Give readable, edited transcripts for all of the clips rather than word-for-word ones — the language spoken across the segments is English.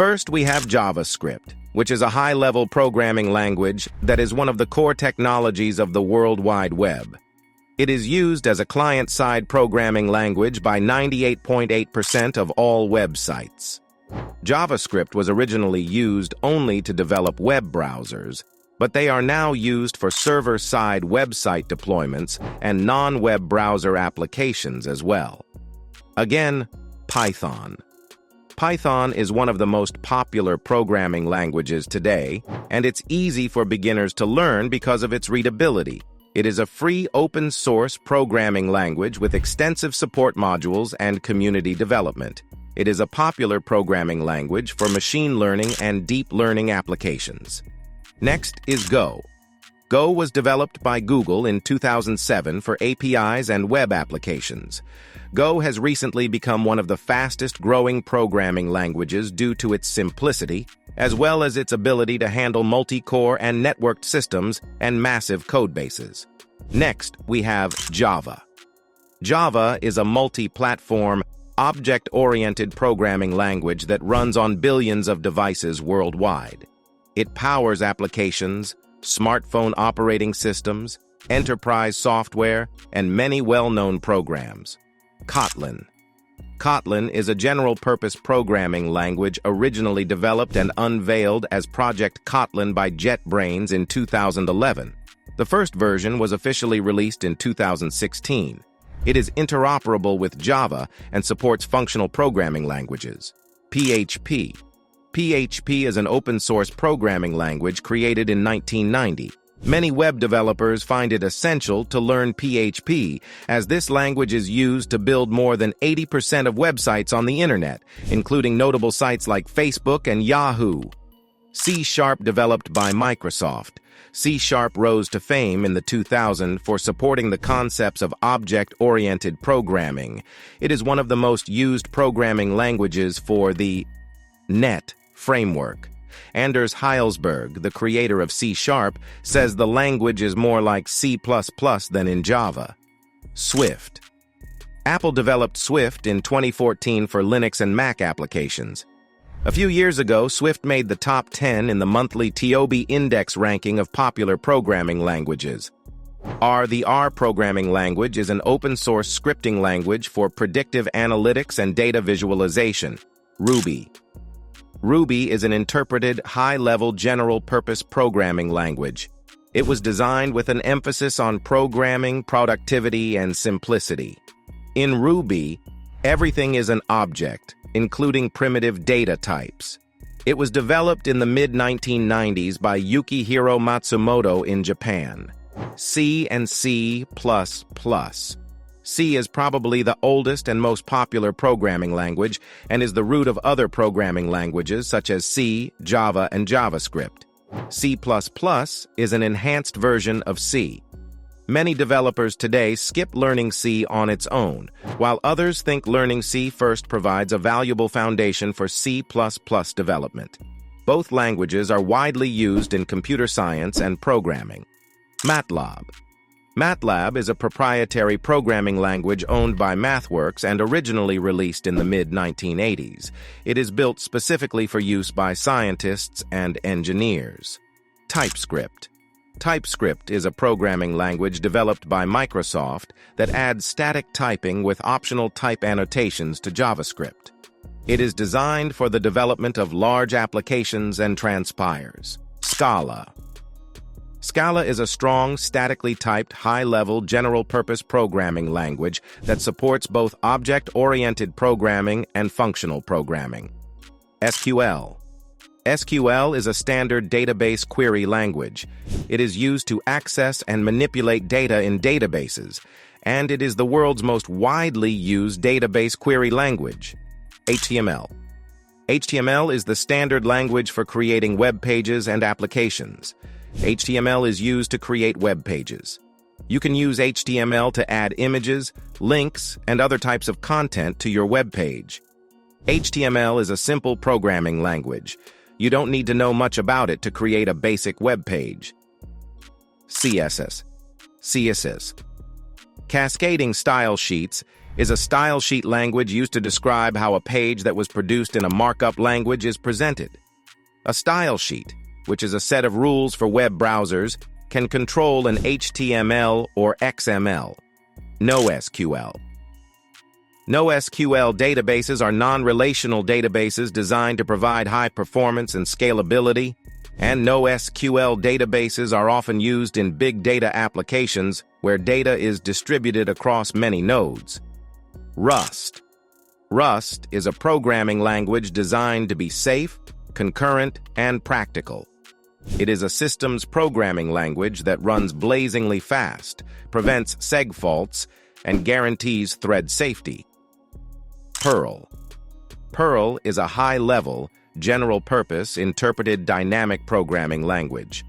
First, we have JavaScript, which is a high-level programming language that is one of the core technologies of the World Wide Web. It is used as a client-side programming language by 98.8% of all websites. JavaScript was originally used only to develop web browsers, but they are now used for server-side website deployments and non-web browser applications as well. Again, Python. Python is one of the most popular programming languages today, and it's easy for beginners to learn because of its readability. It is a free open-source programming language with extensive support modules and community development. It is a popular programming language for machine learning and deep learning applications. Next is Go. Go was developed by Google in 2007 for APIs and web applications. Go has recently become one of the fastest-growing programming languages due to its simplicity, as well as its ability to handle multi-core and networked systems and massive codebases. Next, we have Java. Java is a multi-platform, object-oriented programming language that runs on billions of devices worldwide. It powers applications, smartphone operating systems, enterprise software, and many well-known programs. Kotlin. Kotlin is a general-purpose programming language originally developed and unveiled as Project Kotlin by JetBrains in 2011. The first version was officially released in 2016. It is interoperable with Java and supports functional programming languages. PHP. PHP is an open-source programming language created in 1990. Many web developers find it essential to learn PHP, as this language is used to build more than 80% of websites on the internet, including notable sites like Facebook and Yahoo. C# developed by Microsoft. C# rose to fame in the 2000s for supporting the concepts of object-oriented programming. It is one of the most used programming languages for the .NET framework. Anders Heilsberg, the creator of C#, says the language is more like C++ than in Java. Swift. Apple developed Swift in 2014 for Linux and Mac applications. A few years ago, Swift made the top 10 in the monthly TOB Index ranking of popular programming languages. R. The R programming language is an open-source scripting language for predictive analytics and data visualization. Ruby. Ruby is an interpreted, high-level general-purpose programming language. It was designed with an emphasis on programming, productivity, and simplicity. In Ruby, everything is an object, including primitive data types. It was developed in the mid-1990s by Yukihiro Matsumoto in Japan. C and C++. C is probably the oldest and most popular programming language and is the root of other programming languages such as C, Java, and JavaScript. C++ is an enhanced version of C. Many developers today skip learning C on its own, while others think learning C first provides a valuable foundation for C++ development. Both languages are widely used in computer science and programming. MATLAB. MATLAB is a proprietary programming language owned by MathWorks and originally released in the mid-1980s. It is built specifically for use by scientists and engineers. Typescript. Typescript is a programming language developed by Microsoft that adds static typing with optional type annotations to JavaScript. It is designed for the development of large applications and transpires. Scala. Scala is a strong, statically typed, high-level, general-purpose programming language that supports both object-oriented programming and functional programming. SQL. SQL is a standard database query language. It is used to access and manipulate data in databases, and it is the world's most widely used database query language. HTML. HTML is the standard language for creating web pages and applications. HTML is used to create web pages. You can use HTML to add images, links, and other types of content to your web page. HTML is a simple programming language. You don't need to know much about it to create a basic web page. CSS. CSS. Cascading style sheets is a style sheet language used to describe how a page that was produced in a markup language is presented. A style sheet, which is a set of rules for web browsers, can control an HTML or XML. NoSQL. NoSQL databases are non-relational databases designed to provide high performance and scalability, and NoSQL databases are often used in big data applications where data is distributed across many nodes. Rust. Rust is a programming language designed to be safe, concurrent, and practical. It is a systems programming language that runs blazingly fast, prevents seg faults, and guarantees thread safety. Perl. Perl is a high-level, general-purpose, interpreted dynamic programming language.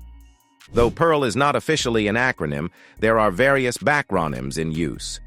Though Perl is not officially an acronym, there are various backronyms in use.